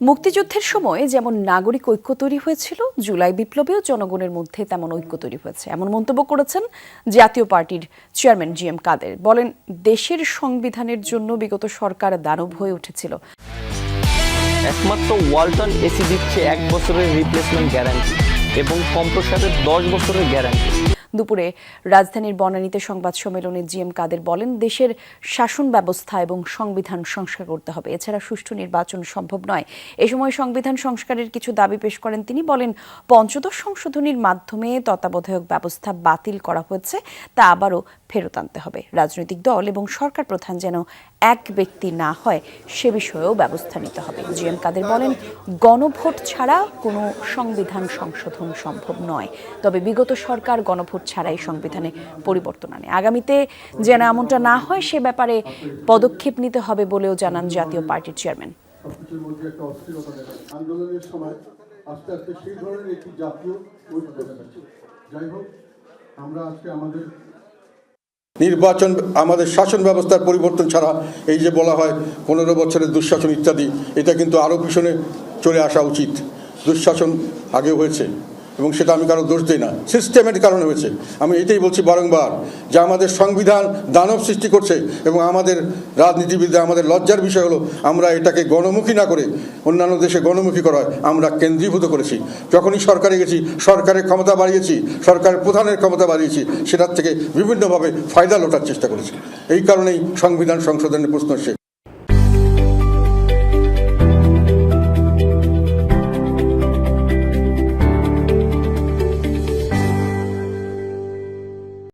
মুক্তিযুদ্ধের সময় যেমন নাগরিক ঐক্য তৈরি হয়েছিল, জুলাই বিপ্লবেও জনগণের মধ্যে তেমন ঐক্য তৈরি হয়েছে, এমন মন্তব্য করেছেন জাতীয় পার্টির চেয়ারম্যান জি.এম. কাদের। বলেন, দেশের সংবিধানের জন্য বিগত সরকার দানব হয়ে উঠেছিল। একমাত্র ওয়ালটন এসি দিচ্ছে 1 বছরের রিপ্লেসমেন্ট গ্যারান্টি এবং কম্প্রেসারের 10 বছরের গ্যারান্টি। দুপুরে রাজধানীর বনানীতে সংবাদ সম্মেলনে জি.এম. কাদের বলেন, দেশের শাসন ব্যবস্থা এবং সংবিধান সংস্কার করতে হবে, এছাড়া সুষ্ঠু নির্বাচন সম্ভব নয়। এ সময় সংবিধান সংস্কারের কিছু দাবি পেশ করেন তিনি। বলেন, পঞ্চদশ সংশোধনীর মাধ্যমে তত্ত্বাবধায়ক ব্যবস্থা বাতিল করা হয়েছে, তা আবারও ফেরত আনতে হবে। রাজনৈতিক দল এবং সরকার প্রধান যেন এক ব্যক্তি না হয়, সে বিষয়েও ব্যবস্থা নিতে হবে। জি.এম. কাদের বলেন, গণভোট ছাড়া কোনো সংবিধান সংশোধন সম্ভব নয়, তবে বিগত সরকার গণভোট ছাড়াই সংবিধানে পরিবর্তন আনে। আগামীতে যেন এমনটা না হয়, সে ব্যাপারে পদক্ষেপ নিতে হবে বলেও জানান জাতীয় পার্টির চেয়ারম্যান। আন্দোলনের সময় আস্তে আস্তে সেই ধরনের একটি জাতীয় ঐক্য দেখা যাচ্ছে। যাই হোক, আমরা আজকে নির্বাচন, আমাদের শাসন ব্যবস্থার পরিবর্তন ছাড়া এই যে বলা হয় 15 বছরের দুঃশাসন ইত্যাদি, এটা কিন্তু আরও পিছনে চলে আসা উচিত। দুঃশাসন আগে হয়েছে এবং সেটা আমি কারো দোষ দিই না, সিস্টেমের কারণে হয়েছে। আমি এটাই বলছি বারংবার যে আমাদের সংবিধান দানব সৃষ্টি করছে এবং আমাদের রাজনীতিবিদরা, আমাদের লজ্জার বিষয় হলো আমরা এটাকে গণমুখী না করে অন্যান্য দেশে গণমুখী করা হয়, আমরা কেন্দ্রীভূত করেছি। যখনই সরকারে গেছি, সরকারের ক্ষমতা বাড়িয়েছি, সরকারের প্রধানের ক্ষমতা বাড়িয়েছি, সেটার থেকে বিভিন্নভাবে ফায়দা লোটার চেষ্টা করেছি। এই কারণেই সংবিধান সংশোধনের প্রশ্ন আসে।